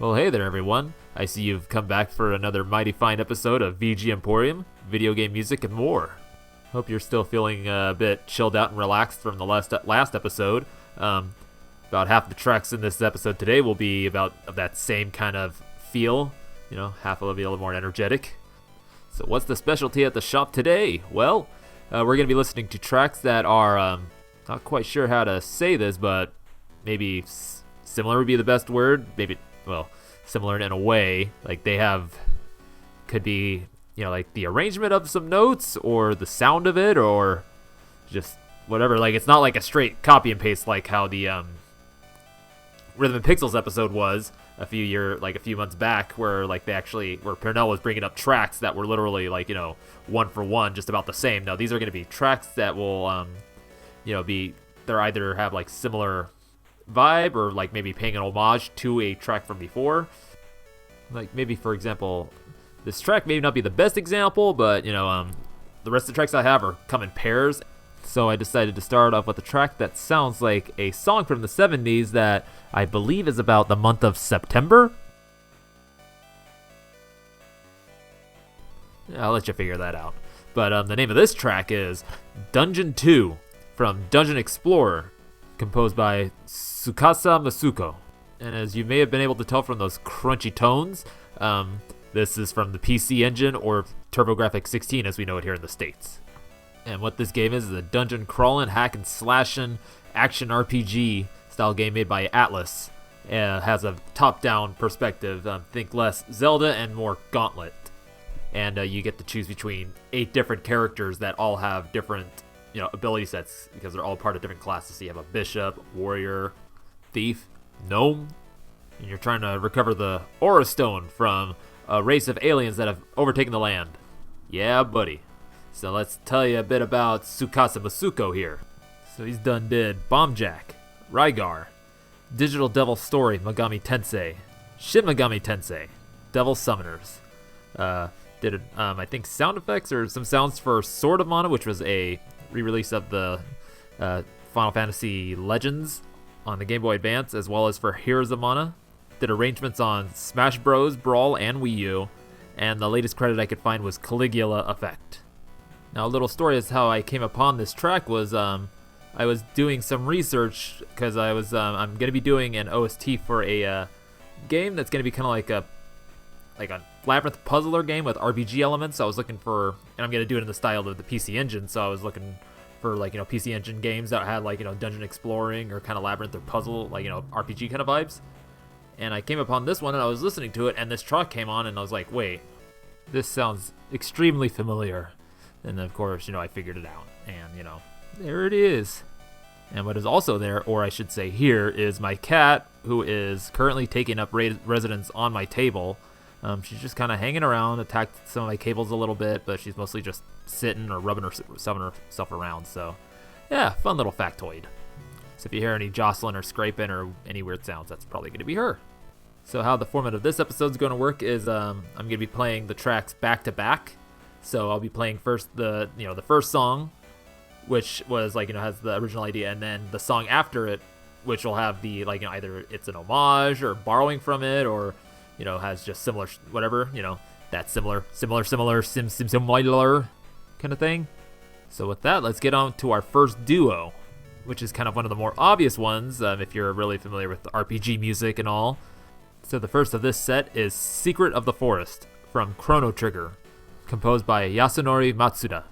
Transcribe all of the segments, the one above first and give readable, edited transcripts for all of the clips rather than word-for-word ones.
Well, hey there, everyone. I see you've come back for another mighty fine episode of VG Emporium, video game music and more. Hope you're still feeling a bit chilled out and relaxed from the last episode. About half the tracks in this episode today will be about of that same kind of feel. Half will be a little more energetic. So what's the specialty at the shop today? Well, we're going to be listening to tracks that are, not quite sure how to say this, but maybe similar would be the best word. Maybe, similar in a way. Like could be, like the arrangement of some notes or the sound of it or just whatever. Like, it's not like a straight copy and paste like how the Rhythm and Pixels episode was a few months back, where Pernell was bringing up tracks that were literally one for one, just about the same. Now these are going to be tracks that will they're either have like similar vibe or like maybe paying an homage to a track from before. Like maybe, for example, this track may not be the best example, but the rest of the tracks I have come in pairs. So I decided to start off with a track that sounds like a song from the 70s that I believe is about the month of September. I'll let you figure that out. But the name of this track is Dungeon 2 from Dungeon Explorer, composed by Tsukasa Masuko. And as you may have been able to tell from those crunchy tones, this is from the PC Engine or TurboGrafx 16 as we know it here in the States. And what this game is a dungeon crawling, hack and slashing action RPG style game made by Atlas. Has a top-down perspective. Think less Zelda and more Gauntlet. And you get to choose between 8 different characters that all have different ability sets because they're all part of different classes. So you have a bishop, warrior, thief, gnome, and you're trying to recover the Aura Stone from a race of aliens that have overtaken the land. Yeah, buddy. So let's tell you a bit about Tsukasa Masuko here. So he's did Bomb Jack, Rygar, Digital Devil Story Megami Tensei, Shin Megami Tensei, Devil Summoners. Did I think sound effects or some sounds for Sword of Mana, which was a re-release of the Final Fantasy Legends on the Game Boy Advance, as well as for Heroes of Mana. Did arrangements on Smash Bros, Brawl, and Wii U. And the latest credit I could find was Caligula Effect. Now, a little story is how I came upon this track was I was doing some research because I'm going to be doing an OST for a game that's going to be kind of like a labyrinth puzzler game with RPG elements. So I was looking for, and I'm going to do it in the style of the PC Engine. So I was looking for PC Engine games that had dungeon exploring or kind of labyrinth or puzzle RPG kind of vibes. And I came upon this one and I was listening to it and this track came on and I was like, wait, this sounds extremely familiar. And then, of course, I figured it out. And, there it is. And what is also there, or I should say here, is my cat, who is currently taking up residence on my table. She's just kind of hanging around, attacked some of my cables a little bit, but she's mostly just sitting or rubbing herself around. So, yeah, fun little factoid. So if you hear any jostling or scraping or any weird sounds, that's probably going to be her. So how the format of this episode is going to work is I'm going to be playing the tracks back to back. So I'll be playing first the first song, which was has the original idea, and then the song after it, which will have the either it's an homage or borrowing from it, or has just similar whatever that similar kind of thing. So with that, let's get on to our first duo, which is kind of one of the more obvious ones if you're really familiar with the RPG music and all. So the first of this set is Secret of the Forest from Chrono Trigger, composed by Yasunori Mitsuda.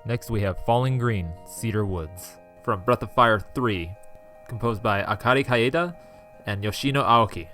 Next we have Falling Green, Cedar Woods, from Breath of Fire 3, composed by Akari Kaida and Yoshino Aoki.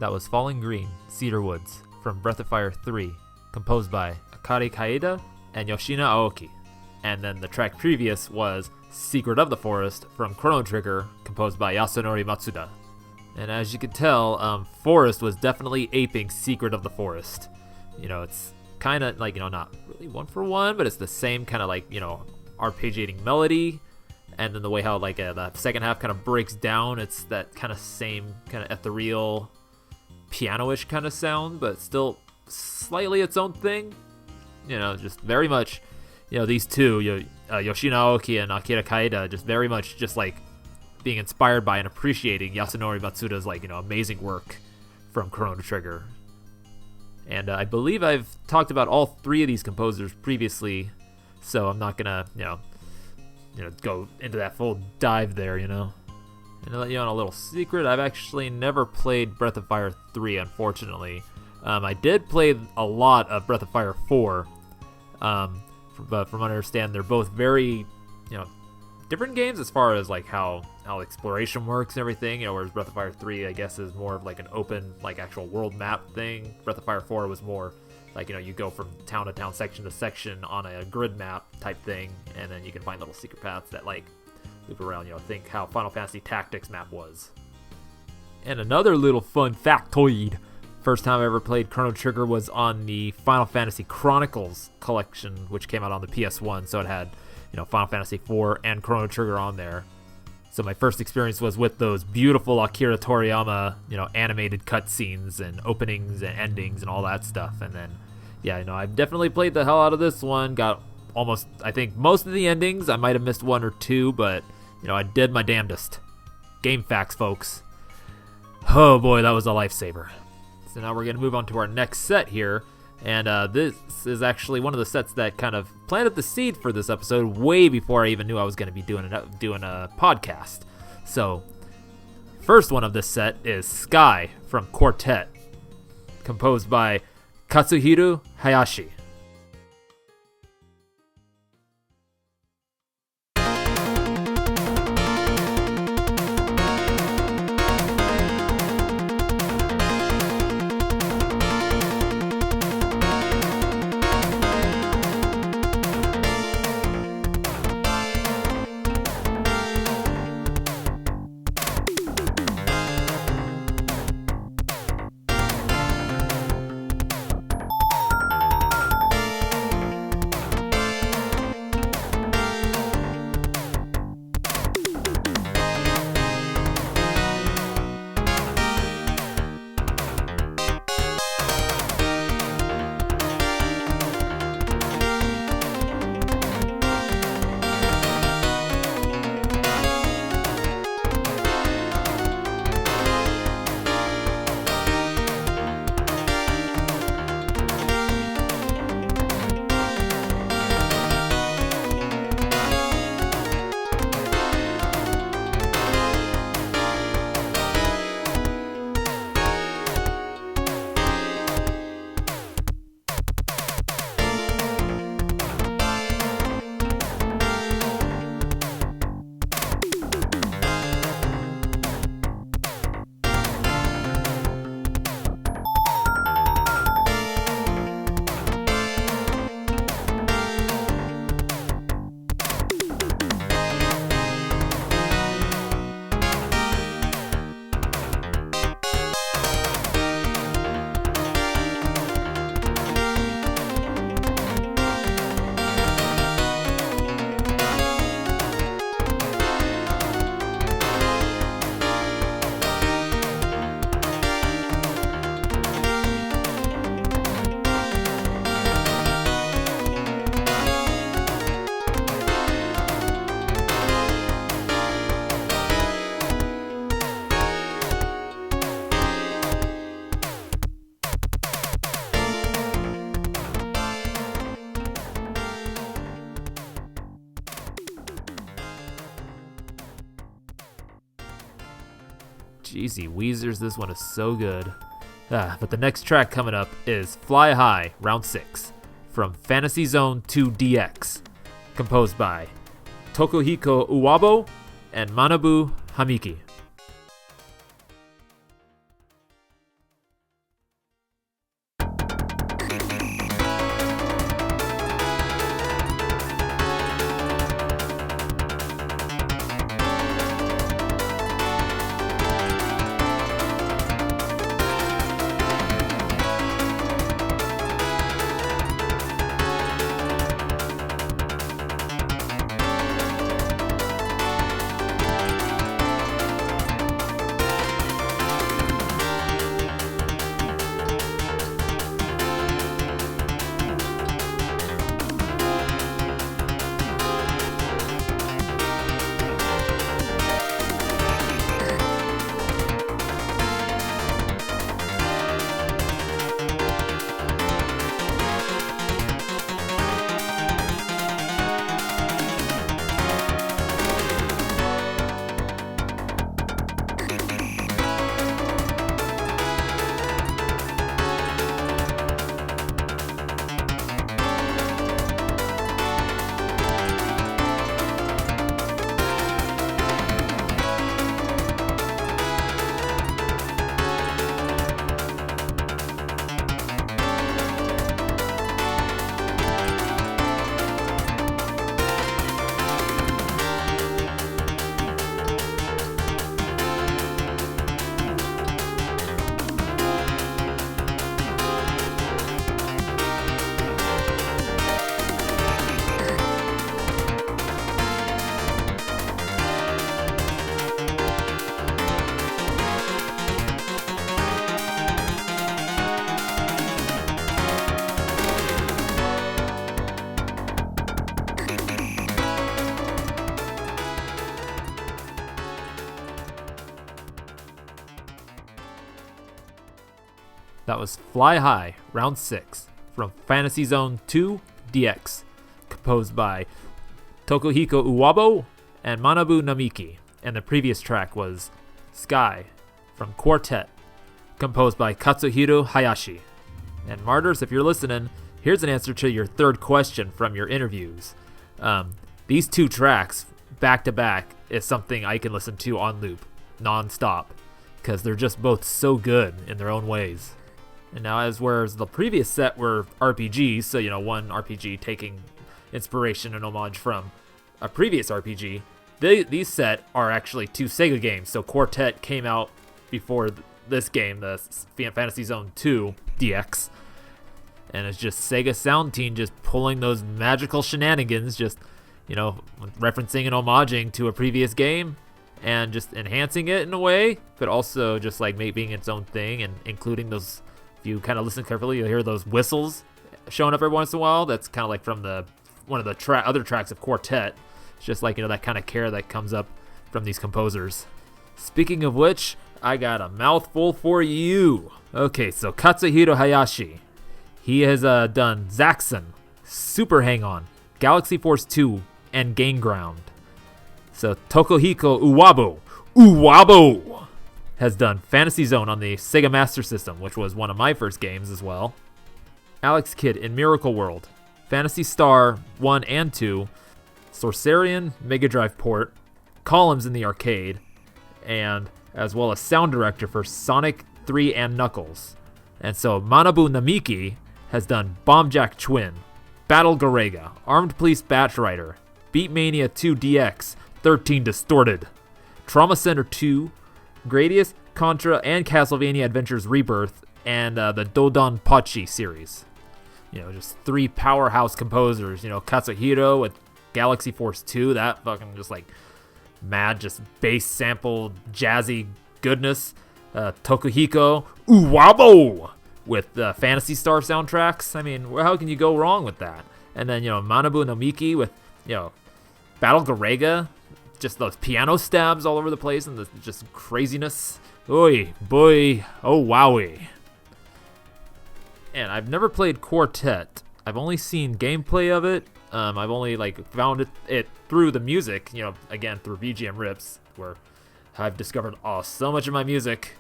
That was Falling Green, Cedar Woods, from Breath of Fire 3, composed by Akari Kaida and Yoshino Aoki. And then the track previous was Secret of the Forest from Chrono Trigger, composed by Yasunori Mitsuda. And as you can tell, Forest was definitely aping Secret of the Forest. You know, it's kind of like, not really one for one, but it's the same kind of like, arpeggiating melody. And then the way how the second half kind of breaks down, it's that kind of same kind of ethereal, piano-ish kind of sound, but still slightly its own thing. Just very much, these two, Yoshino Aoki and Akira Kaida, just very much just like being inspired by and appreciating Yasunori Mitsuda's amazing work from Chrono Trigger. And I believe I've talked about all 3 of these composers previously, so I'm not gonna, go into that full dive there, And to let you on a little secret, I've actually never played Breath of Fire 3, unfortunately. I did play a lot of Breath of Fire 4, but from what I understand, they're both very, different games as far as like how exploration works and everything. Whereas Breath of Fire 3, I guess, is more of like an open, like actual world map thing. Breath of Fire 4 was more like, you go from town to town, section to section on a grid map type thing, and then you can find little secret paths that like loop around. Think how Final Fantasy Tactics map was. And another little fun factoid. First time I ever played Chrono Trigger was on the Final Fantasy Chronicles collection, which came out on the PS1, so it had, Final Fantasy 4 and Chrono Trigger on there. So my first experience was with those beautiful Akira Toriyama, animated cutscenes and openings and endings and all that stuff. And then, I've definitely played the hell out of this one. Got almost, I think, most of the endings. I might have missed 1 or 2, but, I did my damnedest. Game facts, folks. Oh boy, that was a lifesaver. So now we're going to move on to our next set here. And this is actually one of the sets that kind of planted the seed for this episode way before I even knew I was going to be doing a podcast. So, first one of this set is Sky from Quartet, composed by Katsuhiro Hayashi. Jeezy Weezers, this one is so good. But the next track coming up is Fly High, Round 6, from Fantasy Zone 2 DX, composed by Tokuhiko Uwabo and Manabu Namiki. That was Fly High, Round 6, from Fantasy Zone 2 DX, composed by Tokuhiko Uwabo and Manabu Namiki. And the previous track was Sky, from Quartet, composed by Katsuhiro Hayashi. And Martyrs, if you're listening, here's an answer to your third question from your interviews. These two tracks, back to back, is something I can listen to on loop, non-stop, because they're just both so good in their own ways. And now, whereas the previous set were RPGs, so one RPG taking inspiration and homage from a previous RPG, these set are actually two Sega games. So Quartet came out before this game, the Fantasy Zone 2 DX, and it's just Sega Sound Team just pulling those magical shenanigans, just referencing and homaging to a previous game, and just enhancing it in a way, but also just like being its own thing, and including those. If you kind of listen carefully, you'll hear those whistles showing up every once in a while. That's kind of like from one of the other tracks of Quartet. It's just like that kind of care that comes up from these composers. Speaking of which, I got a mouthful for you. Okay, so Katsuhiro Hayashi. He has done Zaxxon, Super Hang On, Galaxy Force 2, and Gain Ground. So Tokuhiko Uwabo has done Fantasy Zone on the Sega Master System, which was one of my first games as well. Alex Kidd in Miracle World, Phantasy Star 1 and 2, Sorcerian Mega Drive port, Columns in the arcade, and as well as sound director for Sonic 3 and Knuckles. And so Manabu Namiki has done Bomb Jack Twin, Battle Garega, Armed Police Batch Rider, Beatmania 2 DX, 13 Distorted, Trauma Center 2, Gradius, Contra, and Castlevania Adventures Rebirth, and the Dodon Pachi series. Just three powerhouse composers. Katsuhiro with Galaxy Force 2, that fucking just like mad, just bass sample, jazzy goodness. Tokuhiko Uwabo with Phantasy Star soundtracks. I mean, how can you go wrong with that? And then, Manabu Namiki with, Battle Garega. Just those piano stabs all over the place and just craziness. Oy, boy, oh wowie. And I've never played Quartet. I've only seen gameplay of it. I've only found it through the music, again through BGM rips, where I've discovered so much of my music.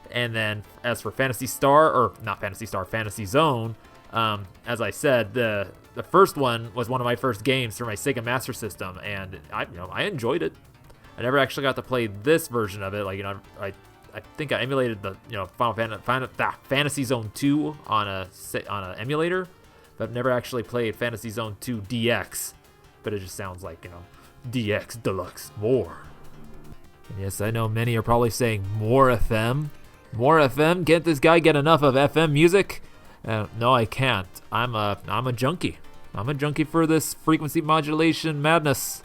And then as for Fantasy Zone, as I said, the first one was one of my first games for my Sega Master System, and I enjoyed it. I never actually got to play this version of it. I think I emulated the Fantasy Zone 2 on an emulator, but I've never actually played Fantasy Zone 2 DX. But it just sounds like DX Deluxe more. And yes, I know many are probably saying more FM. More FM? Can't this guy get enough of FM music? No, I can't. I'm a junkie. I'm a junkie for this frequency modulation madness.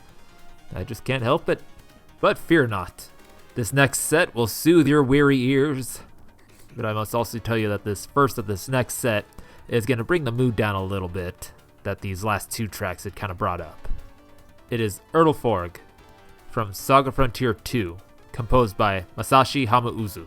I just can't help it. But fear not. This next set will soothe your weary ears. But I must also tell you that this next set is going to bring the mood down a little bit that these last two tracks had kind of brought up. It is Erlforg from Saga Frontier 2, composed by Masashi Hamauzu.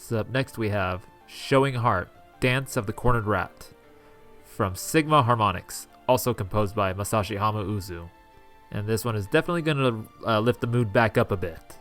So up next we have Showing Heart, Dance of the Cornered Rat from Sigma Harmonics, also composed by Masashi Hamauzu. And this one is definitely going to lift the mood back up a bit.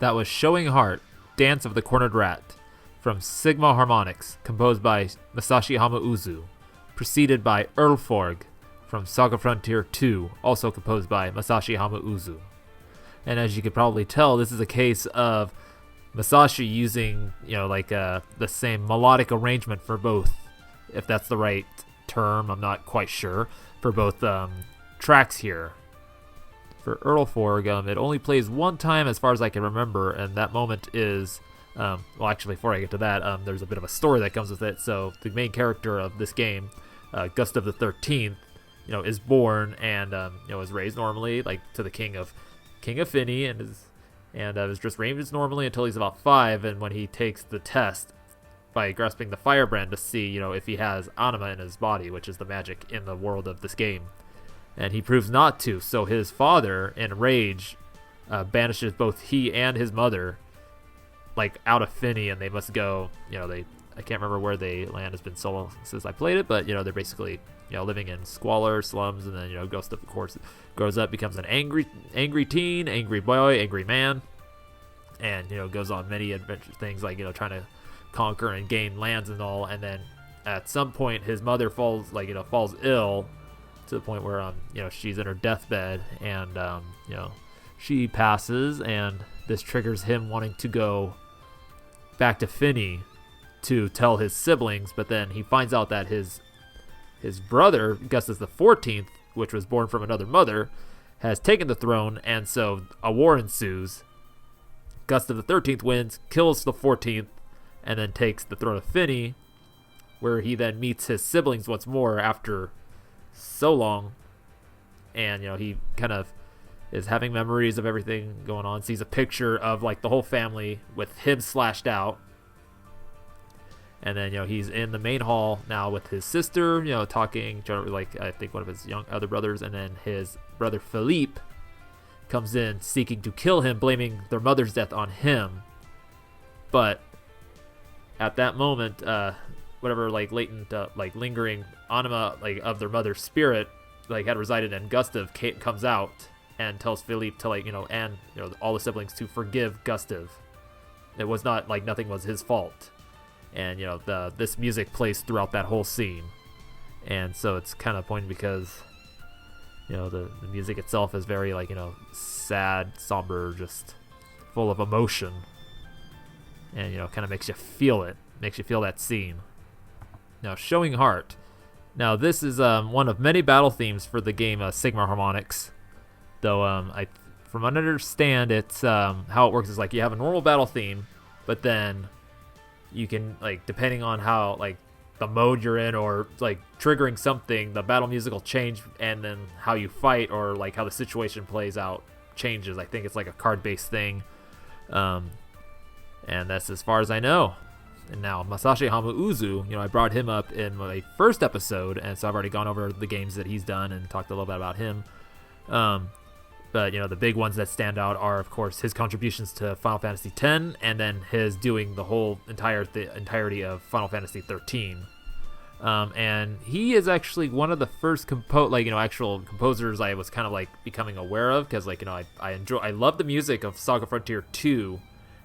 That was Showing Heart, Dance of the Cornered Rat, from Sigma Harmonics, composed by Masashi Hamauzu, preceded by Erlforg, from Saga Frontier 2, also composed by Masashi Hamauzu. And as you could probably tell, this is a case of Masashi using, the same melodic arrangement for both if that's the right term. I'm not quite sure for both tracks here. For Erlforg, it only plays one time as far as I can remember, and that moment is, well, actually, before I get to that, there's a bit of a story that comes with it. So the main character of this game, Gustav the 13th, is born and is raised normally, like to the king of Finny, and is just raised normally until he's about 5, and when he takes the test by grasping the firebrand to see, if he has anima in his body, which is the magic in the world of this game. And he proves not to, so his father, in rage, banishes both he and his mother, like, out of Finny, and they must go, I can't remember where they land. It's been so long since I played it, but, they're basically, living in squalor, slums, and then, Gustav, of course, grows up, becomes an angry teen, angry boy, angry man, and, goes on many adventure things, like, trying to conquer and gain lands and all, and then at some point his mother falls ill, to the point where she's in her deathbed, and she passes, and this triggers him wanting to go back to Finny to tell his siblings, but then he finds out that his brother, Gustav the 14th, which was born from another mother, has taken the throne, and so a war ensues. Gustav the 13th wins, kills the 14th, and then takes the throne of Finny, where he then meets his siblings once more after so long, and he kind of is having memories of everything going on, sees a picture of like the whole family with him slashed out, and then he's in the main hall now with his sister, talking, like I think one of his other brothers, and then his brother Philippe comes in seeking to kill him, blaming their mother's death on him. But at that moment, whatever like latent like lingering anima like of their mother's spirit like had resided in Gustav comes out and tells Philippe to and all the siblings to forgive Gustav. It was not like nothing was his fault, and this music plays throughout that whole scene, and so it's kind of poignant because the music itself is very like sad, somber, just full of emotion, and kind of makes you feel that scene. Now, Showing Heart. Now, this is one of many battle themes for the game Sigma Harmonics. Though, from what I understand, it's how it works is like you have a normal battle theme, but then you can, like, depending on how, like, the mode you're in or, like, triggering something, the battle music will change, and then how you fight or, like, how the situation plays out changes. I think it's, like, a card-based thing. And that's as far as I know. And now, Masashi Hamauzu, I brought him up in my first episode, and so I've already gone over the games that he's done and talked a little bit about him. But, the big ones that stand out are, of course, his contributions to Final Fantasy X, and then his doing the whole entirety of Final Fantasy 13. And he is actually one of the first actual composers I was kind of, like, becoming aware of, because, like, I love the music of Saga Frontier 2,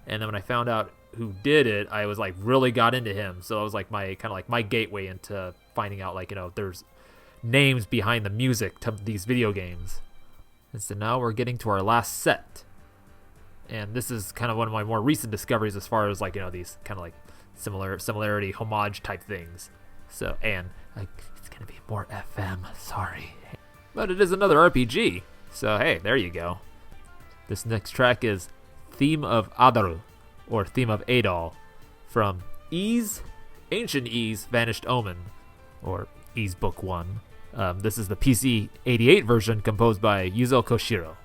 and then when I found out who did it, I was like really got into him. So it was like my gateway into finding out there's names behind the music to these video games. And so now we're getting to our last set, and this is kind of one of my more recent discoveries as far as these kind of like similarity homage type things. So and it's gonna be more FM, sorry, but it is another RPG. So hey, there you go. This next track is Theme of Adol, or Theme of Adol, from Ancient Ys Vanished Omen, or Ys Book 1. This is the PC 88 version composed by Yuzo Koshiro.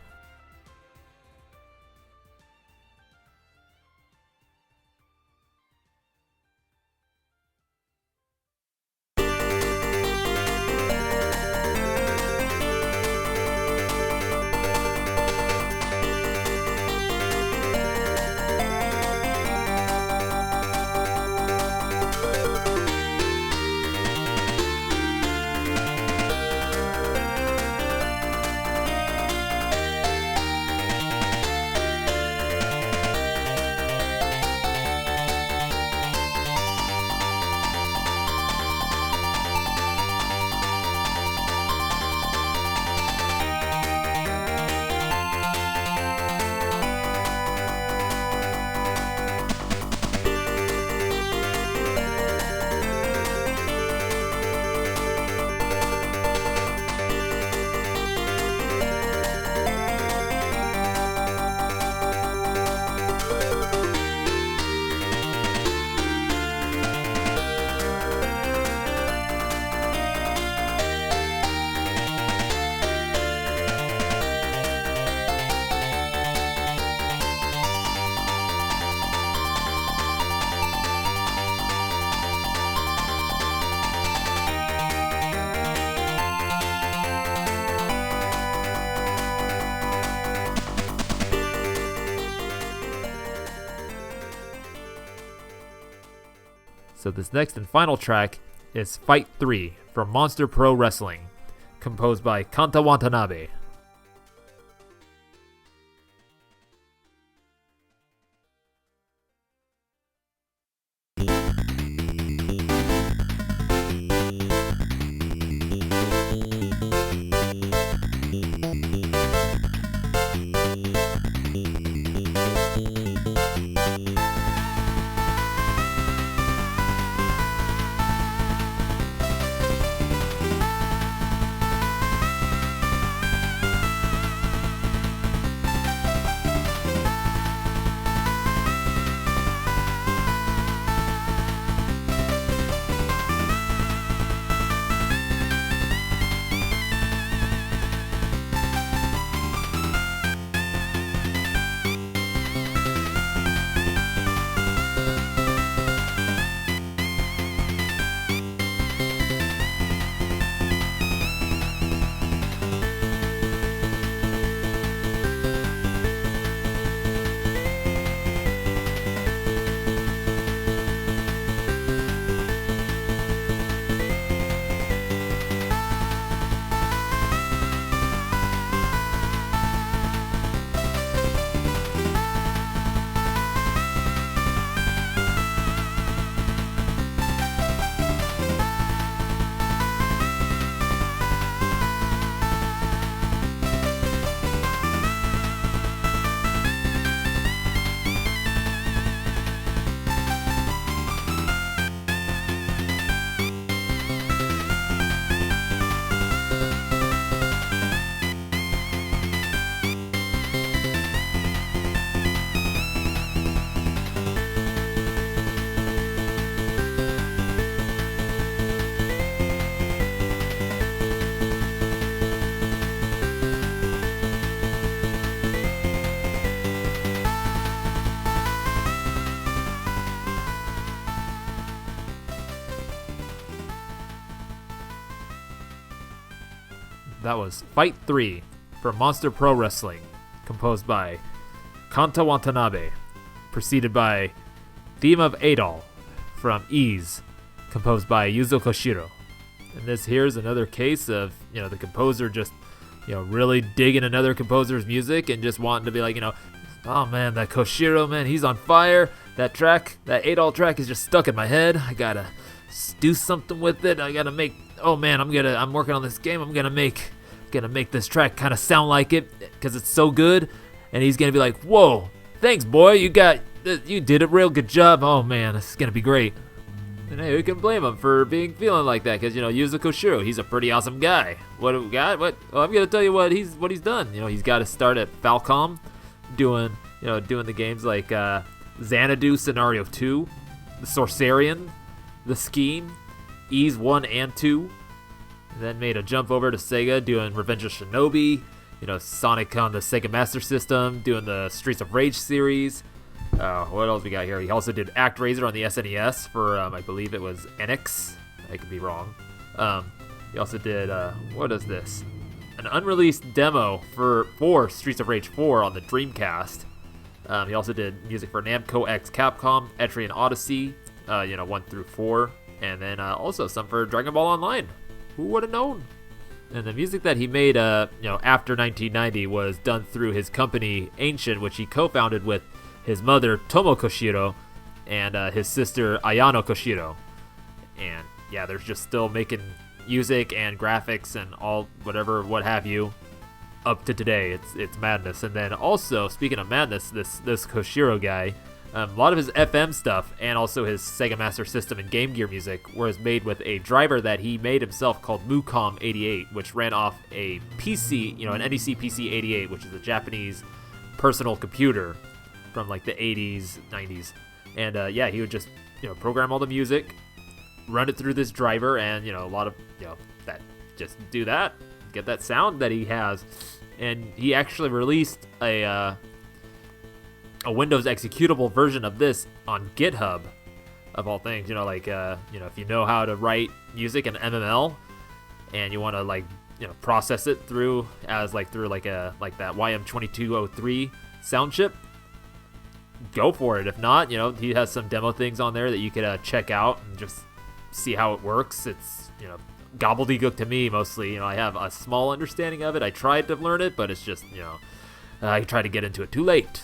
So this next and final track is Fight 3 from Monster Pro Wrestling, composed by Kanta Watanabe. That was Fight 3 from Monster Pro Wrestling, composed by Kanta Watanabe, preceded by Theme of Adol from Ease, composed by Yuzo Koshiro. And this here's another case of, the composer just, really digging another composer's music and just wanting to be like, oh man, that Koshiro, man, he's on fire. That track, that Adol track is just stuck in my head. I gotta do something with it. I gotta make, oh man, I'm working on this game. I'm gonna make this track kind of sound like it because it's so good. And he's gonna be like, whoa, thanks boy, you did a real good job. Oh man, this is gonna be great. And hey, who can blame him for feeling like that? Because Yuzo Koshiro, he's a pretty awesome guy. What do we got? Well, I'm gonna tell you what he's done. He's got to start at Falcom, doing the games like Xanadu Scenario 2, The Sorcerian, The Scheme, Ease 1 and 2. Then made a jump over to Sega, doing Revenge of Shinobi, Sonic on the Sega Master System, doing the Streets of Rage series. What else we got here? He also did ActRaiser on the SNES for, I believe it was NX. I could be wrong. He also did, what is this? An unreleased demo for Streets of Rage 4 on the Dreamcast. He also did music for Namco X Capcom, Etrian Odyssey, 1 through 4, and then also some for Dragon Ball Online. Who would have known? And the music that he made, after 1990 was done through his company, Ancient, which he co-founded with his mother, Tomo Koshiro, and his sister, Ayano Koshiro. And yeah, they're just still making music and graphics and all what have you up to today. It's madness. And then also, speaking of madness, this Koshiro guy, a lot of his FM stuff and also his Sega Master System and Game Gear music was made with a driver that he made himself called Mucom 88, which ran off a PC, an NEC PC 88, which is a Japanese personal computer from like the 80s, 90s. And he would just, program all the music, run it through this driver, and, a lot of, that, just do that, get that sound that he has. And he actually released a Windows executable version of this on GitHub, of all things. If you know how to write music in MML and you want to process it through as that YM2203 sound chip, go for it. If not, he has some demo things on there that you could check out and just see how it works. It's, gobbledygook to me mostly. I have a small understanding of it. I tried to learn it, but it's just, I tried to get into it too late.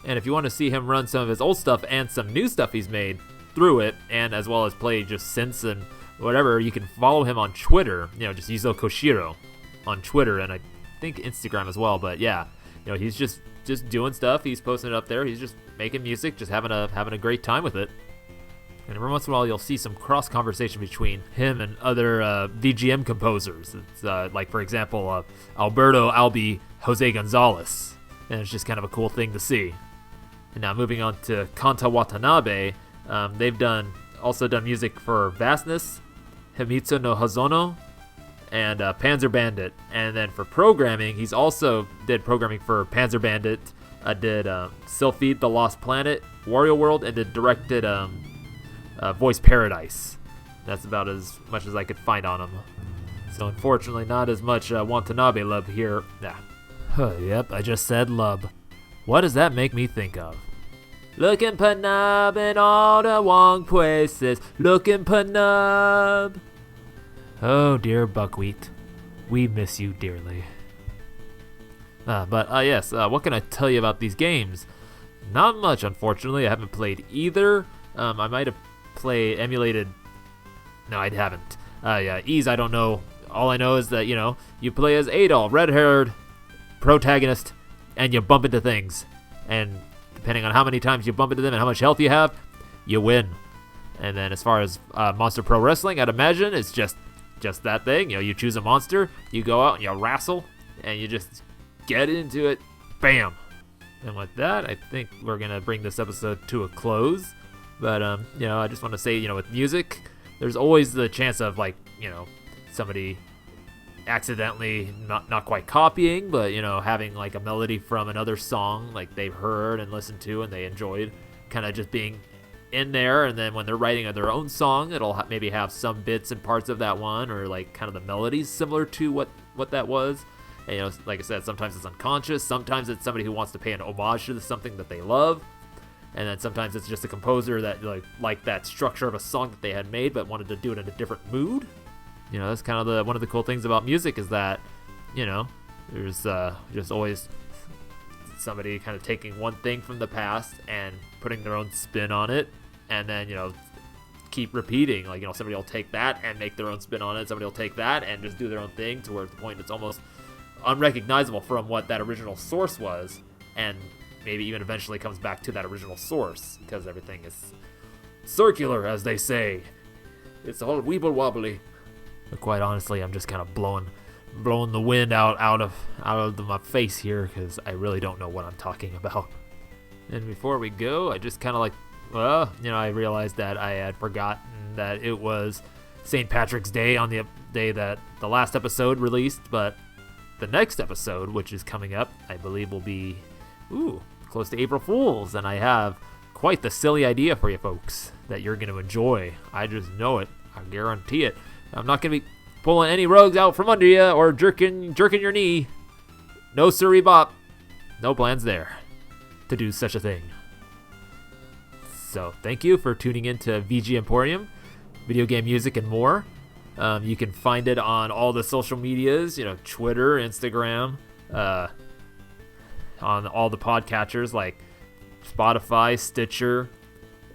And if you want to see him run some of his old stuff and some new stuff he's made through it, and as well as play just synths and whatever, you can follow him on Twitter. Just Yuzo Koshiro on Twitter, and I think Instagram as well. But yeah, he's just doing stuff. He's posting it up there. He's just making music, just having a great time with it. And every once in a while, you'll see some cross conversation between him and other VGM composers. It's like, for example, Alberto Albi Jose Gonzalez, and it's just kind of a cool thing to see. And now moving on to Kanta Watanabe, they've also done music for Vastness, Himitsu no Hozono, and Panzer Bandit. And then for programming, he's also did programming for Panzer Bandit, did Sylphid the Lost Planet, Wario World, and did directed Voice Paradise. That's about as much as I could find on him. So unfortunately, not as much Watanabe love here. Yep, I just said lub. What does that make me think of? Looking Panub in all the wrong places. Looking Panub. Oh dear Buckwheat, we miss you dearly. But yes, what can I tell you about these games? Not much, unfortunately. I haven't played either. I might have emulated. No, I haven't. Yeah, Ys, I don't know. All I know is that, you play as Adol, red-haired protagonist, and you bump into things. And depending on how many times you bump into them and how much health you have, you win. And then as far as Monster Pro Wrestling, I'd imagine it's just that thing. You choose a monster, you go out and you wrestle, and you just get into it. Bam! And with that, I think we're going to bring this episode to a close. But, I just want to say, with music, there's always the chance of, somebody accidentally not quite copying, but, having, a melody from another song, they've heard and listened to and they enjoyed, kind of just being in there. And then when they're writing their own song, it'll maybe have some bits and parts of that one, or, kind of the melodies similar to what that was. And, like I said, sometimes it's unconscious. Sometimes it's somebody who wants to pay an homage to something that they love. And then sometimes it's just a composer that like that structure of a song that they had made but wanted to do it in a different mood. That's kind of one of the cool things about music is that, there's just always somebody kind of taking one thing from the past and putting their own spin on it, and then, keep repeating. Somebody will take that and make their own spin on it. Somebody will take that and just do their own thing to where at the point it's almost unrecognizable from what that original source was, and maybe even eventually comes back to that original source, because everything is circular, as they say. It's all weeble wobbly. But quite honestly, I'm just kind of blowing the wind out of my face here, because I really don't know what I'm talking about. And before we go, I just kind of I realized that I had forgotten that it was St. Patrick's Day on the day that the last episode released, but the next episode, which is coming up, I believe will be close to April Fool's, and I have quite the silly idea for you folks that you're going to enjoy. I just know it. I guarantee it. I'm not going to be pulling any rogues out from under you or jerking your knee. No siree bop. No plans there to do such a thing. So thank you for tuning in to VG Emporium, video game music and more. You can find it on all the social medias, Twitter, Instagram, on all the podcatchers like Spotify, Stitcher,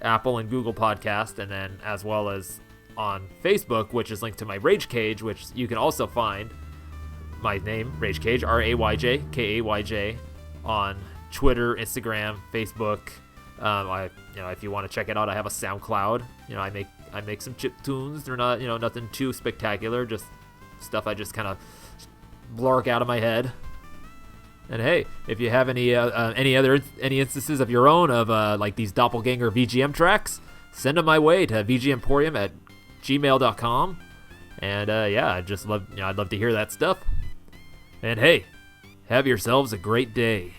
Apple, and Google Podcast, and then as well as on Facebook, which is linked to my Rage Cage, which you can also find my name, Rage Cage, RAYJ, KAYJ, on Twitter, Instagram, Facebook. If you want to check it out, I have a SoundCloud. I make some chip tunes. They're not, nothing too spectacular, just stuff I just kind of blurk out of my head. And hey, if you have any instances of your own of these doppelganger VGM tracks, send them my way to vgemporium@gmail.com. And I'd love to hear that stuff. And hey, have yourselves a great day.